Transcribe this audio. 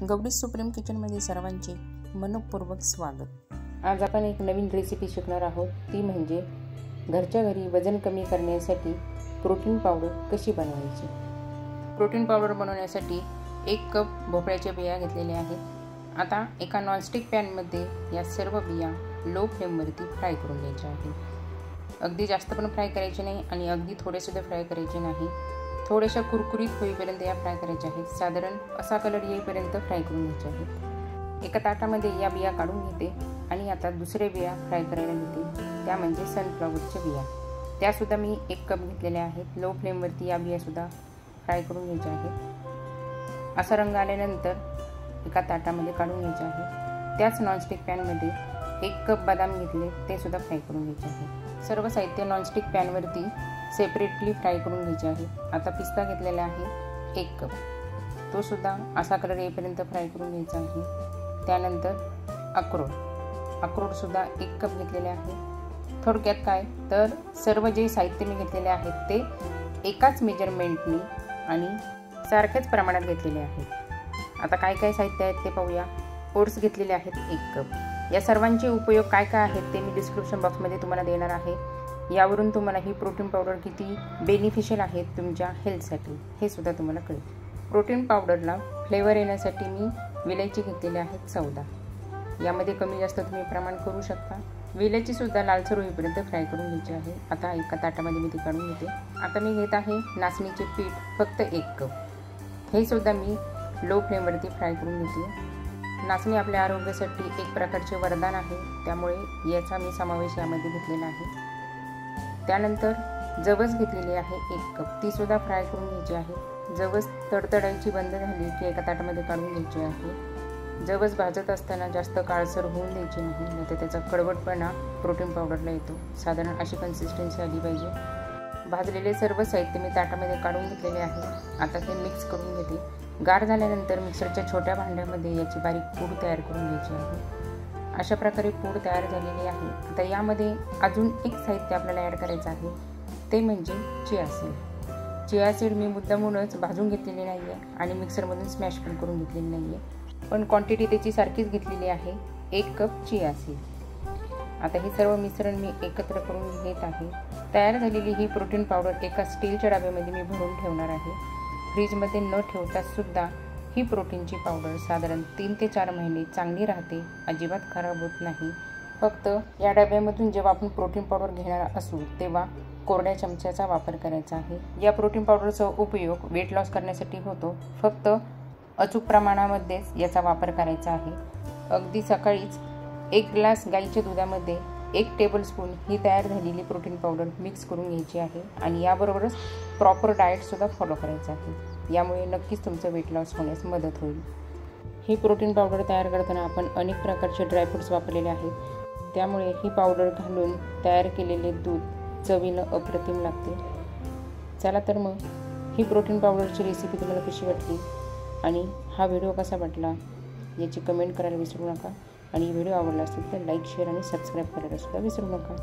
Gauri supreme किचनमध्ये सर्वांचे मनपूर्वक स्वागत। आज आपण एक नवीन रेसिपी शिकणार आहोत, ती म्हणजे घरच्या घरी वजन कमी करण्यासाठी प्रोटीन पावडर कशी बनवायची। प्रोटीन पावडर बनवण्यासाठी 1 कप भोपळ्याच्या बिया घेतलेल्या आहेत। आता एका नॉनस्टिक पॅनमध्ये या सर्व बिया लो फ्लेमवरती फ्राय करून घ्यायच्या आहेत। अगदी जास्त पण फ्राय करायचे नाही आणि अगदी थोडे सुद्धा फ्राय करायचे नाही, थोड्याशा कुरकुरीत होईपर्यंत या फ्राय करायच्या आहेत। साधारण असा कलर येईपर्यंत फ्राय करून घ्यायचे आहेत। एका ताटामध्ये या बिया काढून घेते आणि आता दुसरे बिया फ्राय करायला घेते, त्या म्हणजे सनफ्लॉवरच्या बिया। त्यासुद्धा मी 1 कप घेतलेल्या आहेत। लो फ्लेमवरती या बियासुद्धा फ्राय करून घ्यायच्या आहेत। असा रंग आल्यानंतर एका ताटामध्ये काढून घ्यायचे आहे। त्याच नॉनस्टिक पॅनमध्ये 1 कप बदाम घेतले, ते सुद्धा फ्राय करून घ्यायचे आहे। सर्व साहित्य नॉनस्टिक पॅनवरती सेपरेटली फ्राय करून घ्यायचे आहे। आता पिस्ता घेतलेला आहे 1 कप, तो सुद्धा असा कलर येईपर्यंत फ्राय करून घ्यायचा आहे। त्यानंतर अक्रोड सुद्धा 1 कप घेतलेले आहे। थोडक्यात काय तर सर्व जे साहित्य मी घेतलेले आहेत ते एकाच मेजरमेंटनी आणि सारख्याच प्रमाणात घेतलेले आहेत। आता काय काय साहित्य आहेत ते पाहूया। ओट्स घेतलेले आहेत 1 कप। या सर्वांचे उपयोग काय काय आहेत ते मी डिस्क्रिप्शन बॉक्समध्ये तुम्हाला देणार आहे। यावरून तुम्हाला ही प्रोटीन पावडर किती बेनिफिशियल आहे तुमच्या हेल्थसाठी हे सुद्धा तुम्हाला कळेल। प्रोटीन पावडरला फ्लेवर येण्यासाठी मी विलायची घेतलेली आहे 14। यामध्ये कमी जास्त तुम्ही प्रमाण करू शकता। विलायची सुद्धा लालसर होईपर्यंत फ्राय करून घ्यायची आहे। आता एका ताटामध्ये मी ती काढून घेते। आता मी घेत आहे नाचणीचे पीठ फक्त 1 कप, हे सुद्धा मी लो फ्लेमवरती फ्राय करून घेते। नाचणी आपल्या आरोग्यासाठी एक प्रकारचे वरदान आहे, त्यामुळे याचा मी समावेश यामध्ये घेतलेला आहे। त्यानंतर जवस घेतलेली आहे 1 कप, ती सुद्धा फ्राय करून घ्यायची आहे। जवस तडतडायची बंद झाली की एका ताटामध्ये काढून घ्यायची आहे। जवस भाजत असताना जास्त काळसर होऊन द्यायची नाही तर त्याचा कडवटपणा प्रोटीन पावडरला येतो। साधारण अशी कन्सिस्टन्सी आली पाहिजे। भाजलेले सर्व साहित्य मी ताटामध्ये काढून घेतलेले आहे। आता ते मिक्स करून घेते। गार झाल्यानंतर मिक्सरच्या छोट्या भांड्यामध्ये याची बारीक पूड तयार करून घ्यायची आहे। अशा प्रकारे पूड तयार झालेली आहे। आता यामध्ये अजून एक साहित्य आपल्याला ॲड करायचं आहे, ते म्हणजे चिया सीड। चिया सीड मी मुद्दामूनच भाजून घेतलेली नाही आहे आणि मिक्सरमधून स्मॅश पण करून घेतलेली नाही आहे, पण क्वांटिटी त्याची सारखीच घेतलेली आहे 1 कप चिया सीड। आता हे सर्व मिश्रण मी एकत्र करून घेत आहे। तयार झालेली ही प्रोटीन पावडर एका स्टीलच्या डब्यामध्ये मी भरून ठेवणार आहे। फ्रीजमध्ये न ठेवता सुद्धा ही प्रोटीनची पावडर साधारण 3 ते 4 महिने चांगली राहते, अजिबात खराब होत नाही। फक्त या डब्यामधून जेव्हा आपण प्रोटीन पावडर घेणार असू तेव्हा कोरड्या चमच्याचा वापर करायचा आहे। या प्रोटीन पावडरचा उपयोग वेट लॉस करण्यासाठी होतो, फक्त अचूक प्रमाणामध्येच याचा वापर करायचा आहे। अगदी सकाळीच 1 ग्लास गाईच्या दुधामध्ये 1 टेबलस्पून ही तयार झालेली प्रोटीन पावडर मिक्स करून घ्यायची आहे आणि याबरोबरच प्रॉपर डाएटसुद्धा फॉलो करायचं आहे। यामुळे नक्कीच तुमचं वेट लॉस होण्यास मदत होईल। ही प्रोटीन पावडर तयार करताना आपण अनेक प्रकारचे ड्रायफ्रूट्स वापरलेले आहेत, त्यामुळे ही पावडर घालून तयार केलेले दूध चवीनं अप्रतिम लागते। चला तर मग ही प्रोटीन पावडरची रेसिपी तुम्हाला कशी वाटली आणि हा व्हिडिओ कसा वाटला याची कमेंट करायला विसरू नका आणि व्हिडिओ आवडला असेल तर लाईक, शेअर आणि सबस्क्राईब करायला सुद्धा विसरू नका।